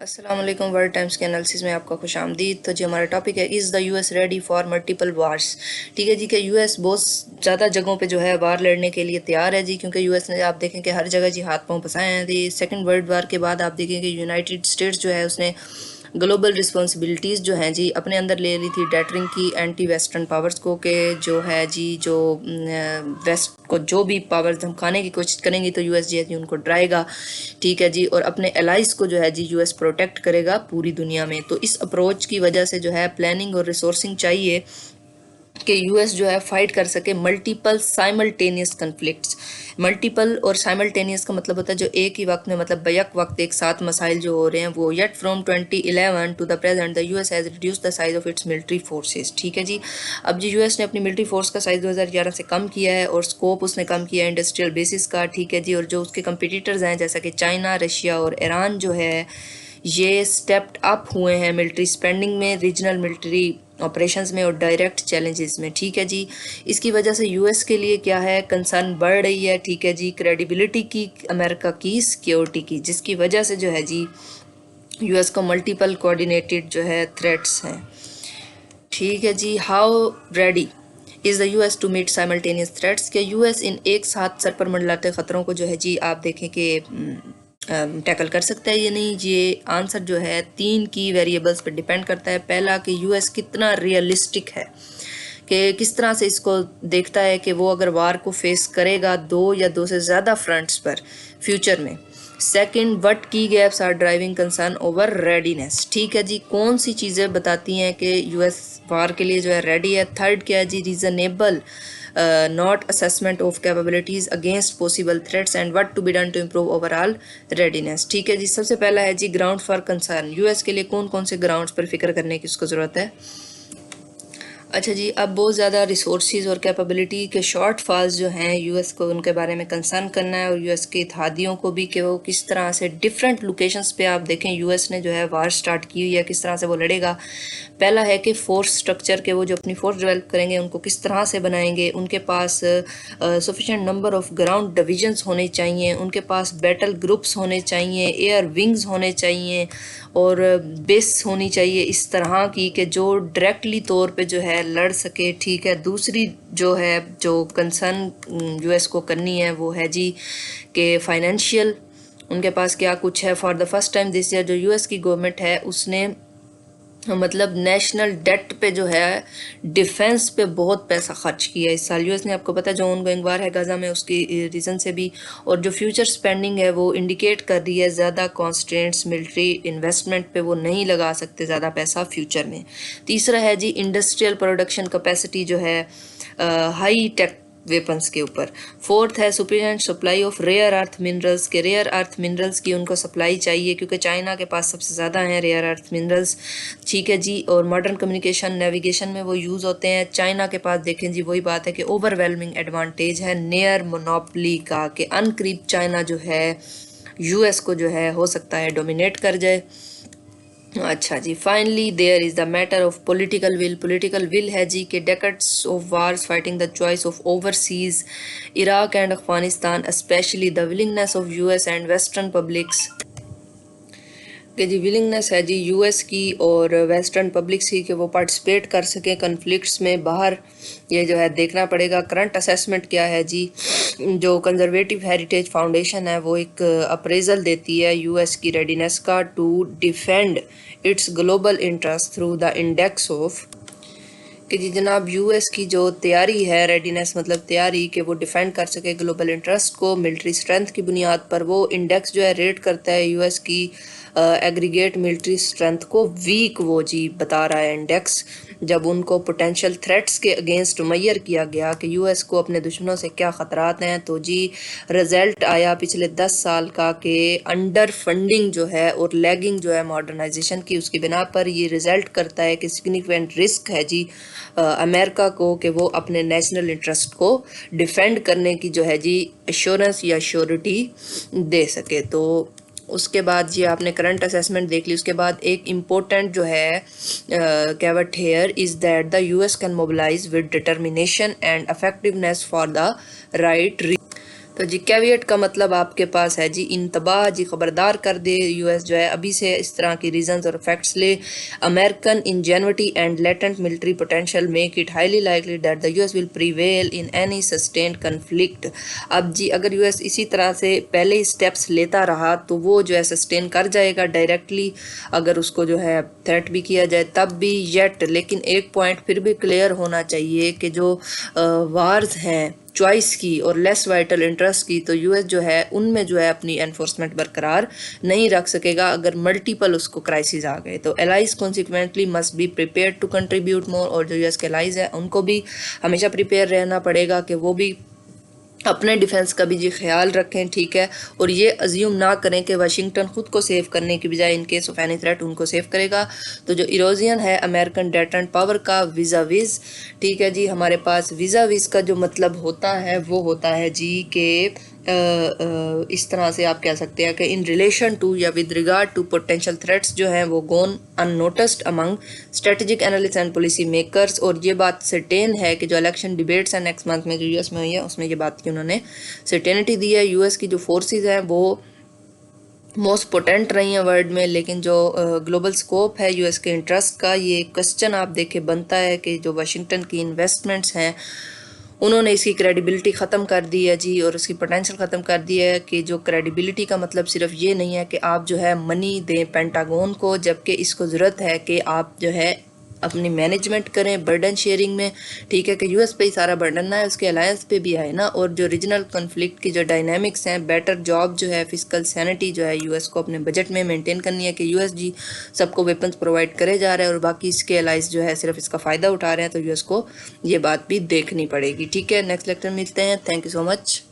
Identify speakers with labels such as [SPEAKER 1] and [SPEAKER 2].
[SPEAKER 1] अस्सलाम वालेकुम। World times के एनालिसिस में आपका खुश आमदीद। तो जी हमारा टॉपिक है is the US ready for multiple wars. ठीक है जी कि यूएस बहुत ज़्यादा जगहों पे जो है वार लड़ने के लिए तैयार है जी, क्योंकि यूएस ने आप देखें कि हर जगह जी हाथ पांव फंसाए हैं जी। सेकंड वर्ल्ड वार के बाद आप देखें कि यूनाइटेड स्टेट्स जो है उसने ग्लोबल रिस्पॉन्सिबिलिटीज़ जो हैं जी अपने अंदर ले ली थी, डैटरिंग की एंटी वेस्टर्न पावर्स को के जो है जी जो वेस्ट को जो भी पावर्स धमकाने की कोशिश करेंगी तो यूएस जी है जी उनको डराएगा। ठीक है जी, और अपने एलाइज को जो है जी यूएस प्रोटेक्ट करेगा पूरी दुनिया में। तो इस अप्रोच की वजह से जो है प्लानिंग और रिसोर्सिंग चाहिए कि यूएस जो है फाइट कर सके मल्टीपल साइमल्टेनियस कन्फ्लिक्ट्स। मल्टीपल और साइमल्टेनियस का मतलब होता है जो एक ही वक्त में, मतलब बैक वक्त एक साथ मसाइल जो हो रहे हैं वो। Yet from 2011 to the present the US has reduce the size of its military forces. ठीक है जी, अब जी यूएस ने अपनी मिलिट्री फोर्स का साइज 2011 से कम किया है और स्कोप उसने कम किया है इंडस्ट्रियल बेसिस का। ठीक है जी, और जो उसके कंपिटिटर्स हैं जैसा कि चाइना, रशिया और ईरान जो है ये स्टेप्ड अप हुए हैं मिलिट्री स्पेंडिंग में, रीजनल मिलिट्री ऑपरेशंस में और डायरेक्ट चैलेंजेस में। ठीक है जी, इसकी वजह से यूएस के लिए क्या है, कंसर्न बढ़ रही है। ठीक है जी, क्रेडिबिलिटी की, अमेरिका की, सिक्योरिटी की, जिसकी वजह से जो है जी यूएस को मल्टीपल कोऑर्डिनेटेड जो है थ्रेट्स हैं। ठीक है जी, how ready is the US to meet simultaneous threats. के यूएस इन एक साथ सर पर मंडलाते ख़तरों को जो है जी आप देखें कि टैकल कर सकता है या नहीं। ये आंसर जो है 3 की वेरिएबल्स पर डिपेंड करता है। पहला कि यूएस कितना रियलिस्टिक है, कि किस तरह से इसको देखता है कि वो अगर वार को फेस करेगा 2 या 2 से ज़्यादा फ्रंट्स पर फ्यूचर में। Second, what key gaps are driving concern over readiness. ठीक है जी, कौन सी चीज़ें बताती हैं कि यूएस वार के लिए जो है रेडी है। थर्ड क्या है जी, reasonable not assessment of capabilities against possible threats and what to be done to improve overall readiness. ठीक है जी, सबसे पहला है जी ग्राउंड फॉर कंसर्न। यूएस के लिए कौन कौन से ग्राउंड्स पर फिक्र करने की उसको ज़रूरत है। अच्छा जी, अब बहुत ज़्यादा रिसोर्सेज और कैपेबिलिटी के शॉर्ट फॉल्स जो हैं यूएस को, उनके बारे में कंसर्न करना है, और यूएस के इत्तेहादियों को भी कि वो किस तरह से डिफरेंट लोकेशंस पे आप देखें यूएस ने जो है वार स्टार्ट की हुई है, किस तरह से वो लड़ेगा। पहला है कि फोर्स स्ट्रक्चर के वो जो अपनी फोर्स डेवलप करेंगे उनको किस तरह से बनाएंगे। उनके पास sufficient number of ground divisions होने चाहिए, उनके पास बैटल ग्रुप्स होने चाहिए, एयर विंग्स होने चाहिए और बेस होनी चाहिए इस तरह की कि जो डायरेक्टली तौर पे जो है लड़ सके। ठीक है, दूसरी जो है जो कंसर्न यूएस को करनी है वो है जी कि फाइनेंशियल उनके पास क्या कुछ है। For the first time this year जो यूएस की गवर्नमेंट है उसने मतलब नेशनल डेट पे जो है डिफेंस पे बहुत पैसा खर्च किया इस साल। यूएस ने, आपको पता है जो ऑनगोइंग वार है गाजा में उसकी रीज़न से भी, और जो फ्यूचर स्पेंडिंग है वो इंडिकेट कर रही है ज़्यादा कॉन्स्टेंट्स मिलिट्री इन्वेस्टमेंट पे वो नहीं लगा सकते ज़्यादा पैसा फ्यूचर में। तीसरा है जी इंडस्ट्रियल प्रोडक्शन कैपेसिटी जो है हाई टेक वेपन्स के ऊपर। फोर्थ है sufficient supply of rare earth minerals के, रेयर अर्थ मिनरल्स की उनको सप्लाई चाहिए क्योंकि चाइना के पास सबसे ज़्यादा हैं रेयर अर्थ मिनरल्स। ठीक है जी, और मॉडर्न कम्युनिकेशन नेविगेशन में वो यूज़ होते हैं। चाइना के पास देखें जी वही बात है कि ओवरवेलमिंग एडवांटेज है नियर मोनोपली का, कि अनकरीब चाइना जो है यूएस को जो है हो सकता है डोमिनेट कर जाए। अच्छा जी, finally there is the matter of political will. Political will है जी कि decades of wars fighting the choice of overseas Iraq and Afghanistan, specially the willingness of US and western publics, कि जी विलिंगनेस है जी यूएस की और वेस्टर्न पब्लिक्स की कि वो पार्टिसिपेट कर सकें कन्फ्लिक्ट्स में बाहर। ये जो है देखना पड़ेगा। करंट असेसमेंट क्या है जी, जो कंजर्वेटिव हेरिटेज फाउंडेशन है वो एक अप्रेजल देती है यूएस की रेडीनेस का to defend its global interest through the index of, कि जी जनाब यूएस की जो तैयारी है, रेडीनेस मतलब तैयारी कि वो डिफेंड कर सके ग्लोबल इंटरेस्ट को मिलिट्री स्ट्रेंथ की बुनियाद पर। वो इंडेक्स जो है रेट करता है यूएस की एग्रीगेट मिलिट्री स्ट्रेंथ को। वीक वो जी बता रहा है इंडेक्स, जब उनको पोटेंशियल थ्रेट्स के अगेंस्ट मुय्यर किया गया कि यूएस को अपने दुश्मनों से क्या ख़तरात हैं, तो जी रिजल्ट आया पिछले 10 साल का कि अंडर फंडिंग जो है और लैगिंग जो है मॉडर्नाइजेशन की, उसकी बिना पर ये रिजल्ट करता है कि सिग्निफिकेंट रिस्क है जी अमेरिका को कि वो अपने नेशनल इंटरेस्ट को डिफेंड करने की जो है जी एश्योरेंस या श्योरिटी दे सके। तो उसके बाद जी आपने करंट असेसमेंट देख ली। उसके बाद एक इम्पोर्टेंट जो है caveat here is that the US can mobilise with determination and effectiveness for the right तो जी कैविएट का मतलब आपके पास है जी इंतबाह जी, खबरदार कर दे यूएस जो है अभी से इस तरह की रीजंस और फैक्ट्स ले। American ingenuity and latent military potential make it highly likely that the US will prevail in any sustained conflict. अब जी अगर यूएस इसी तरह से पहले ही स्टेप्स लेता रहा तो वो जो है सस्टेन कर जाएगा डायरेक्टली, अगर उसको जो है थ्रेट भी किया जाए तब भी येट। लेकिन एक पॉइंट फिर भी क्लियर होना चाहिए कि जो वार्स हैं चॉइस की और लेस वाइटल इंटरेस्ट की, तो यूएस जो है उनमें जो है अपनी एनफोर्समेंट बरकरार नहीं रख सकेगा अगर मल्टीपल उसको क्राइसिस आ गए। तो allies consequently must be prepare to contribute more, और जो यूएस के एलाइज है उनको भी हमेशा प्रिपेयर रहना पड़ेगा कि वो भी अपने डिफेंस का भी जी ख्याल रखें, ठीक है। और ये अज्यूम ना करें कि वाशिंगटन खुद को सेव करने की बजाय in case of any threat उनको सेव करेगा। तो जो इरोजियन है अमेरिकन डेटेंट पावर का विजा विज, ठीक है जी, हमारे पास विजा विज का जो मतलब होता है वो होता है जी के इस तरह से आप कह सकते हैं कि इन रिलेशन टू या with regard to potential threats जो हैं वो gone unnoticed among strategic analyst and policy makers. और ये बात सर्टेन है कि जो इलेक्शन डिबेट्स हैं नेक्स्ट मंथ में जो यूएस में हुई है उसमें ये बात की उन्होंने सर्टेनिटी दी है। यूएस की जो फोर्सेस हैं वो मोस्ट पोटेंट रही हैं वर्ल्ड में, लेकिन जो ग्लोबल स्कोप है यूएस के इंटरेस्ट का, ये क्वेश्चन आप देखे बनता है कि जो वाशिंगटन की इन्वेस्टमेंट्स हैं उन्होंने इसकी क्रेडिबिलिटी ख़त्म कर दी है जी, और उसकी पोटेंशियल ख़त्म कर दी है। कि जो क्रेडिबिलिटी का मतलब सिर्फ ये नहीं है कि आप जो है मनी दें पेंटागन को, जबकि इसको ज़रूरत है कि आप जो है अपनी मैनेजमेंट करें बर्डन शेयरिंग में, ठीक है, कि यूएस पे ही सारा बर्डन ना है, उसके अलायंस पे भी आए ना। और जो रीजनल कन्फ्लिक्ट की जो डायनामिक्स हैं, बेटर जॉब जो है फिजिकल सैनिटी जो है यूएस को अपने बजट में मेंटेन करनी है कि यूएस जी सबको वेपन्स प्रोवाइड करे जा रहा है और बाकी इसके अलाइज जो है सिर्फ इसका फ़ायदा उठा रहे हैं, तो यूएस को ये बात भी देखनी पड़ेगी, ठीक है। नेक्स्ट लेक्चर मिलते हैं, थैंक यू सो मच।